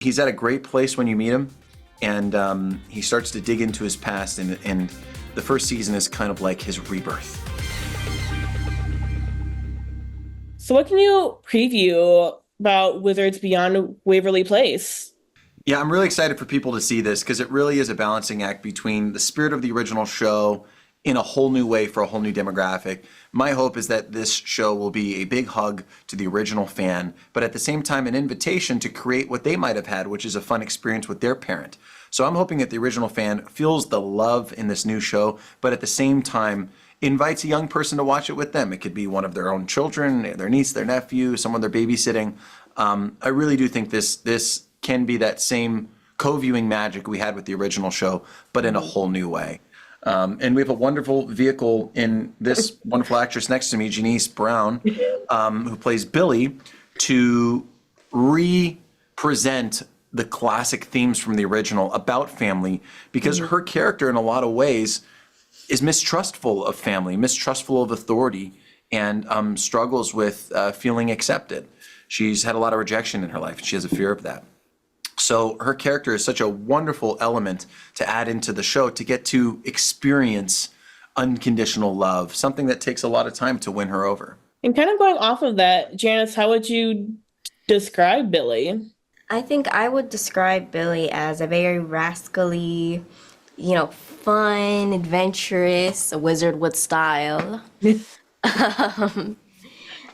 He's at a great place when you meet him, and he starts to dig into his past, and the first season is kind of like his rebirth. So what can you preview about Wizards Beyond Waverly Place? Yeah, I'm really excited for people to see this because it really is a balancing act between the spirit of the original show in a whole new way for a whole new demographic. My hope is that this show will be a big hug to the original fan, but at the same time an invitation to create what they might have had, which is a fun experience with their parent. So I'm hoping that the original fan feels the love in this new show, but at the same time invites a young person to watch it with them. It could be one of their own children, their niece, their nephew, someone they're babysitting. I really do think this can be that same co-viewing magic we had with the original show, but in a whole new way. And we have a wonderful vehicle in this wonderful actress next to me, Janice Brown, who plays Billy, to re-present the classic themes from the original about family, because her character in a lot of ways is mistrustful of family, mistrustful of authority, and struggles with feeling accepted. She's had a lot of rejection in her life, and she has a fear of that. So her character is such a wonderful element to add into the show to get to experience unconditional love, something that takes a lot of time to win her over. And kind of going off of that, Janice, how would you describe Billy? I think I would describe Billy as a very rascally, fun, adventurous, a wizard with style.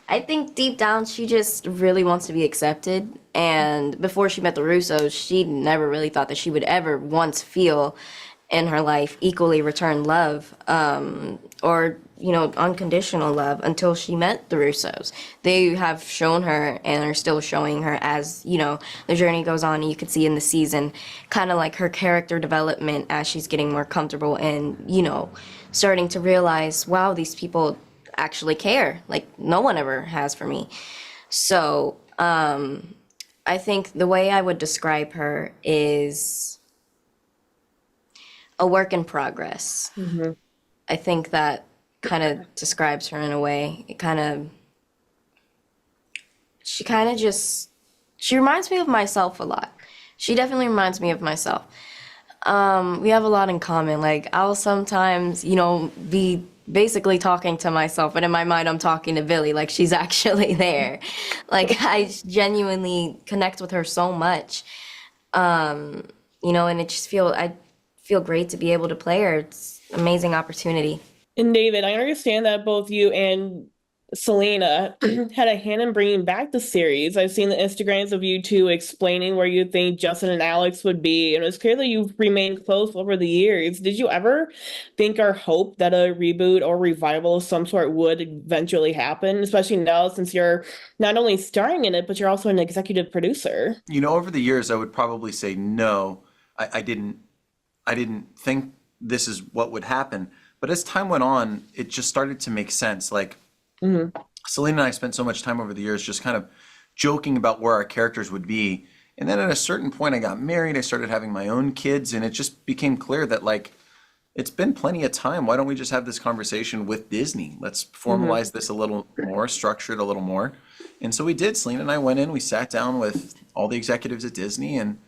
I think deep down she just really wants to be accepted, and before she met the Russos, she never really thought that she would ever once feel in her life equally return love, or unconditional love, until she met the Russos. They have shown her and are still showing her as the journey goes on, and you could see in the season kind of like her character development as she's getting more comfortable and starting to realize, wow, these people actually care, like no one ever has for me. So I think the way I would describe her is a work in progress. I think that kind of describes her in a way. She reminds me of myself a lot. She definitely reminds me of myself. We have a lot in common. Like, I'll sometimes be basically talking to myself, but in my mind I'm talking to Billy, like she's actually there. Like, I genuinely connect with her so much, and I feel great to be able to play her. It's an amazing opportunity. And David, I understand that both you and Selena had a hand in bringing back the series. I've seen the Instagrams of you two explaining where you think Justin and Alex would be, and it's clear that you've remained close over the years. Did you ever think or hope that a reboot or revival of some sort would eventually happen, especially now since you're not only starring in it, but you're also an executive producer? Over the years, I would probably say no. I didn't think this is what would happen. But as time went on, it just started to make sense. Like, Selena and I spent so much time over the years just kind of joking about where our characters would be. And then at a certain point, I got married, I started having my own kids, and it just became clear that, like, it's been plenty of time. Why don't we just have this conversation with Disney? Let's formalize this a little more, structure it a little more. And so we did. Selena and I went in, we sat down with all the executives at Disney and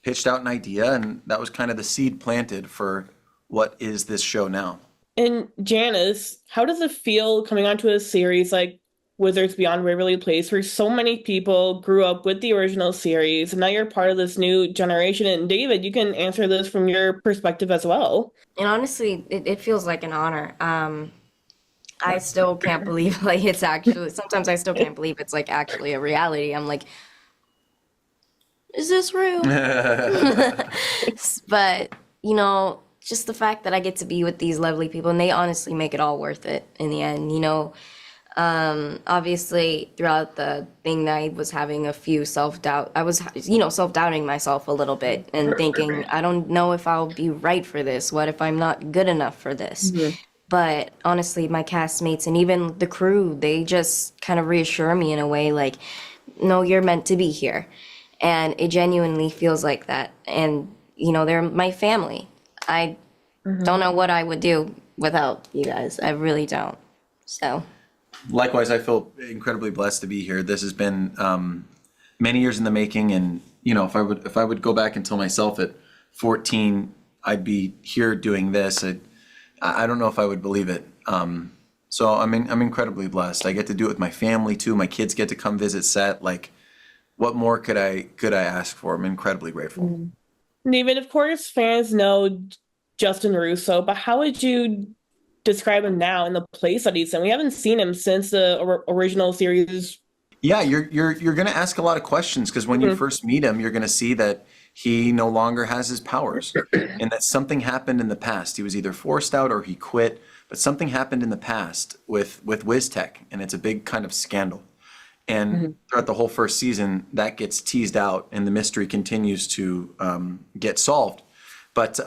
pitched out an idea, and that was kind of the seed planted for what is this show now. And Janice, how does it feel coming onto a series like Wizards Beyond Waverly Place, where so many people grew up with the original series, and now you're part of this new generation? And David, you can answer this from your perspective as well. And honestly, it feels like an honor. I still can't believe, like, it's actually, sometimes I still can't believe it's like actually a reality. I'm like, is this real? But, just the fact that I get to be with these lovely people, and they honestly make it all worth it in the end. Obviously throughout the thing I was having a few self-doubt. I was, self-doubting myself a little bit and thinking, I don't know if I'll be right for this. What if I'm not good enough for this? But honestly, my castmates and even the crew, they just kind of reassure me in a way like, no, you're meant to be here. And it genuinely feels like that. And, they're my family. I don't know what I would do without you guys. I really don't. So. Likewise, I feel incredibly blessed to be here. This has been many years in the making, and if I would go back and tell myself at 14 I'd be here doing this, I don't know if I would believe it. So I'm incredibly blessed. I get to do it with my family too. My kids get to come visit set. Like, what more could I ask for? I'm incredibly grateful. David, of course, fans know Justin Russo, but how would you describe him now in the place that he's in? We haven't seen him since the original series. Yeah, you're going to ask a lot of questions because when you first meet him, you're going to see that he no longer has his powers and that something happened in the past. He was either forced out or he quit, but something happened in the past with WizTech, and it's a big kind of scandal. And throughout the whole first season, that gets teased out and the mystery continues to get solved. But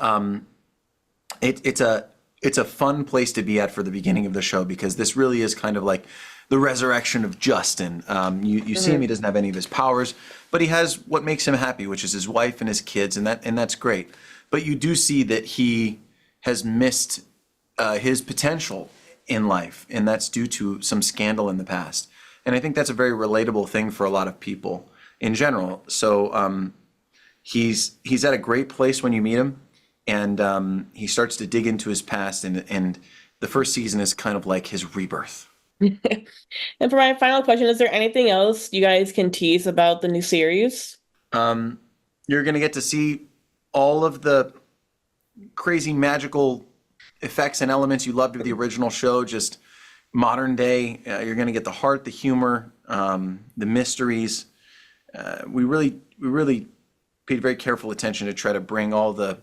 it's a fun place to be at for the beginning of the show because this really is kind of like the resurrection of Justin. You see him, he doesn't have any of his powers, but he has what makes him happy, which is his wife and his kids, and that's great. But you do see that he has missed his potential in life, and that's due to some scandal in the past. And I think that's a very relatable thing for a lot of people in general. So he's at a great place when you meet him, and he starts to dig into his past, and the first season is kind of like his rebirth. And for my final question, is there anything else you guys can tease about the new series? You're going to get to see all of the crazy magical effects and elements you loved of the original show, just modern day. You're going to get the heart, the humor, the mysteries. We really paid very careful attention to try to bring all the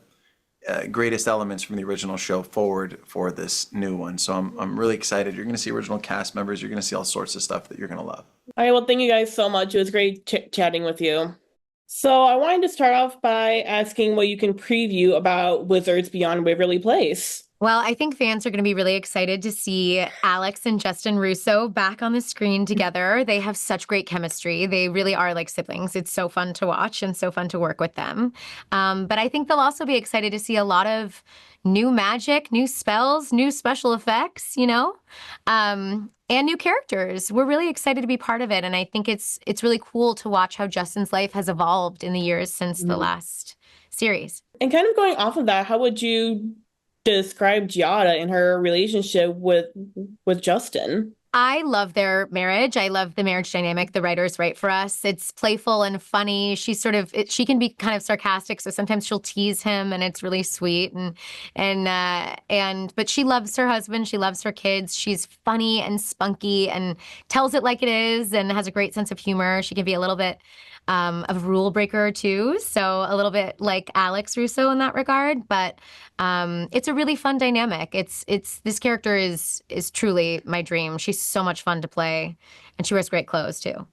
greatest elements from the original show forward for this new one. So I'm really excited. You're going to see original cast members. You're going to see all sorts of stuff that you're going to love. All right, well, thank you guys so much. It was great chatting with you. So I wanted to start off by asking what you can preview about Wizards Beyond Waverly Place. Well, I think fans are going to be really excited to see Alex and Justin Russo back on the screen together. They have such great chemistry. They really are like siblings. It's so fun to watch and so fun to work with them. But I think they'll also be excited to see a lot of new magic, new spells, new special effects, and new characters. We're really excited to be part of it. And I think it's really cool to watch how Justin's life has evolved in the years since the last series. And kind of going off of that, how would you describe Giada and her relationship with Justin? I love their marriage. I love the marriage dynamic the writers write for us. It's playful and funny. She can be kind of sarcastic, so sometimes she'll tease him, and it's really sweet. But she loves her husband. She loves her kids. She's funny and spunky and tells it like it is, and has a great sense of humor. She can be a little bit of a rule breaker too, so a little bit like Alex Russo in that regard. But it's a really fun dynamic. This character is truly my dream. She's so much fun to play, and she wears great clothes too.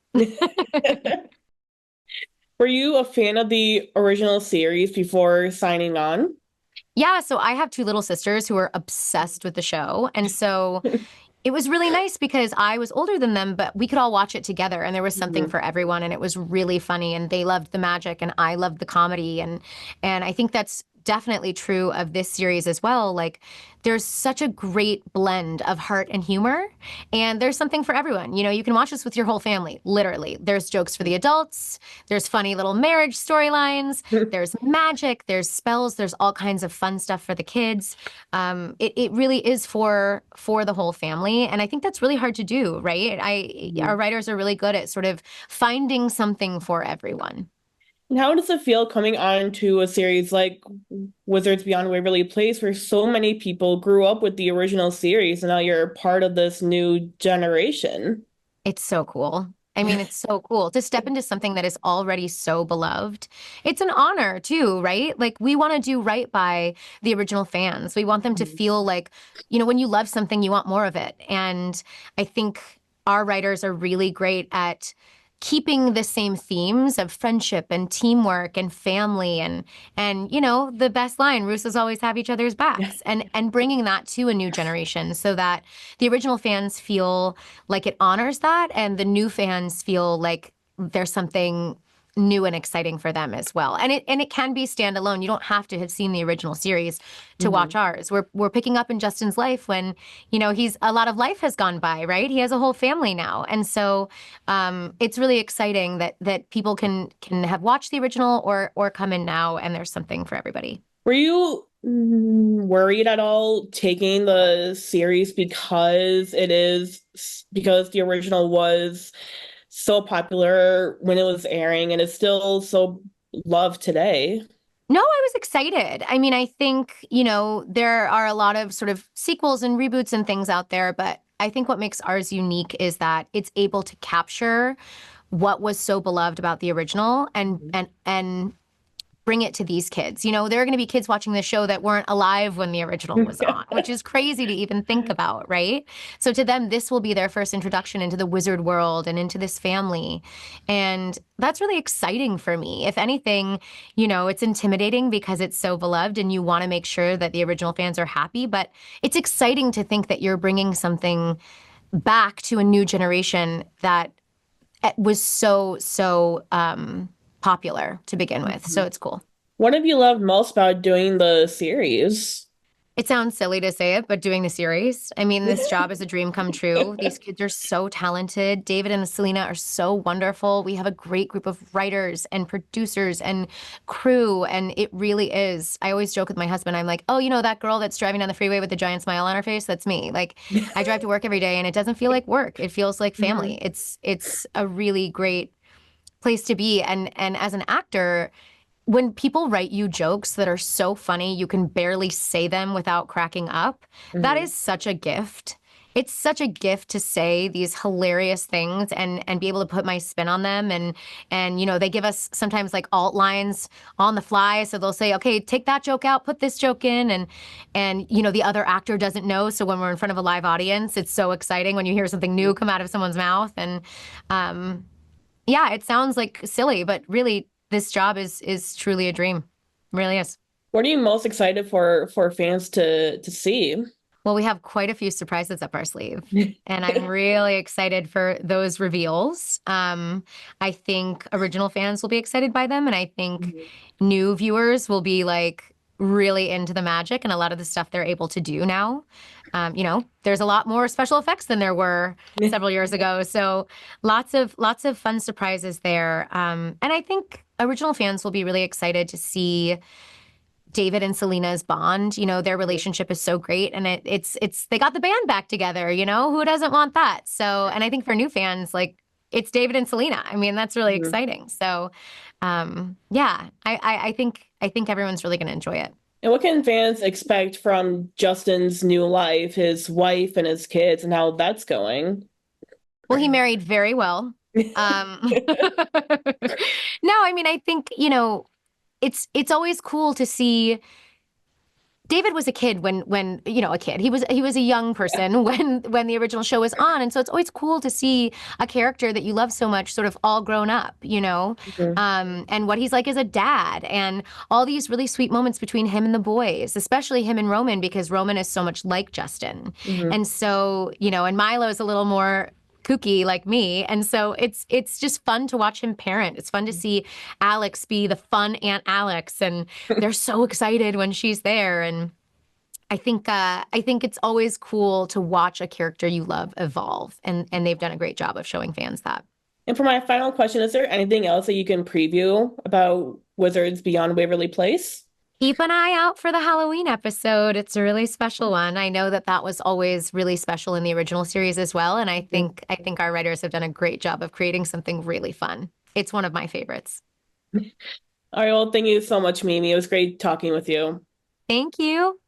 Were you a fan of the original series before signing on? Yeah, so I have two little sisters who are obsessed with the show, and so it was really nice because I was older than them, but we could all watch it together, and there was something for everyone, and it was really funny, and they loved the magic, and I loved the comedy, and I think that's definitely true of this series as well. Like, there's such a great blend of heart and humor, and there's something for everyone. You can watch this with your whole family, literally. There's jokes for the adults, there's funny little marriage storylines, there's magic, there's spells, there's all kinds of fun stuff for the kids. It really is for the whole family, and I think that's really hard to do, right? Our writers are really good at sort of finding something for everyone. And how does it feel coming on to a series like Wizards Beyond Waverly Place, where so many people grew up with the original series, and now you're part of this new generation? It's so cool. I mean, it's so cool to step into something that is already so beloved. It's an honor too, right? Like, we want to do right by the original fans. We want them to feel like, when you love something, you want more of it. And I think our writers are really great at keeping the same themes of friendship and teamwork and family and the best line, Russos always have each other's backs, and bringing that to a new generation so that the original fans feel like it honors that, and the new fans feel like there's something new and exciting for them as well. And it can be standalone. You don't have to have seen the original series to watch ours. We're picking up in Justin's life when, a lot of life has gone by, right? He has a whole family now. And so it's really exciting that people can have watched the original or come in now, and there's something for everybody. Were you worried at all taking the series because the original was so popular when it was airing and it's still so loved today? No, I was excited. I mean, I think, there are a lot of sort of sequels and reboots and things out there, but I think what makes ours unique is that it's able to capture what was so beloved about the original and bring it to these kids. There are going to be kids watching this show that weren't alive when the original was on, which is crazy to even think about, right? So to them, this will be their first introduction into the wizard world and into this family. And that's really exciting for me. If anything, it's intimidating because it's so beloved and you want to make sure that the original fans are happy. But it's exciting to think that you're bringing something back to a new generation that was so popular to begin with. So it's cool. What have you loved most about doing the series? It sounds silly to say it, but doing the series, I mean, this job is a dream come true. These kids are so talented. David and Selena are so wonderful. We have a great group of writers and producers and crew, and it really is. I always joke with my husband. I'm like, oh, that girl that's driving down the freeway with the giant smile on her face? That's me. Like, I drive to work every day, and it doesn't feel like work. It feels like family. It's a really great place to be. And as an actor, when people write you jokes that are so funny, you can barely say them without cracking up. That is such a gift. It's such a gift to say these hilarious things and be able to put my spin on them. And they give us sometimes like alt lines on the fly. So they'll say, okay, take that joke out, put this joke in. And the other actor doesn't know. So when we're in front of a live audience, it's so exciting when you hear something new come out of someone's mouth. And, yeah, it sounds like silly, but really this job is truly a dream. It really is. What are you most excited for fans to see? Well, we have quite a few surprises up our sleeve, and I'm really excited for those reveals. I think original fans will be excited by them, and I think new viewers will be like really into the magic and a lot of the stuff they're able to do now. There's a lot more special effects than there were several years ago. So lots of fun surprises there. And I think original fans will be really excited to see David and Selena's bond. Their relationship is so great, and it's they got the band back together. Who doesn't want that? So, and I think for new fans, like, it's David and Selena. I mean, that's really exciting. So, yeah, I think everyone's really going to enjoy it. And what can fans expect from Justin's new life, his wife and his kids, and how that's going? Well, he married very well. No, I mean, I think, it's always cool to see. David was a kid when a kid. He was a young person when the original show was on, and so it's always cool to see a character that you love so much sort of all grown up, and what he's like as a dad, and all these really sweet moments between him and the boys, especially him and Roman, because Roman is so much like Justin, and so and Milo is a little more kooky like me, and so it's just fun to watch him parent. It's fun to see Alex be the fun Aunt Alex, and they're so excited when she's there. And I think it's always cool to watch a character you love evolve, and they've done a great job of showing fans that. And for my final question, is there anything else that you can preview about Wizards Beyond Waverly Place? Keep an eye out for the Halloween episode. It's a really special one. I know that was always really special in the original series as well. And I think our writers have done a great job of creating something really fun. It's one of my favorites. All right. Well, thank you so much, Mimi. It was great talking with you. Thank you.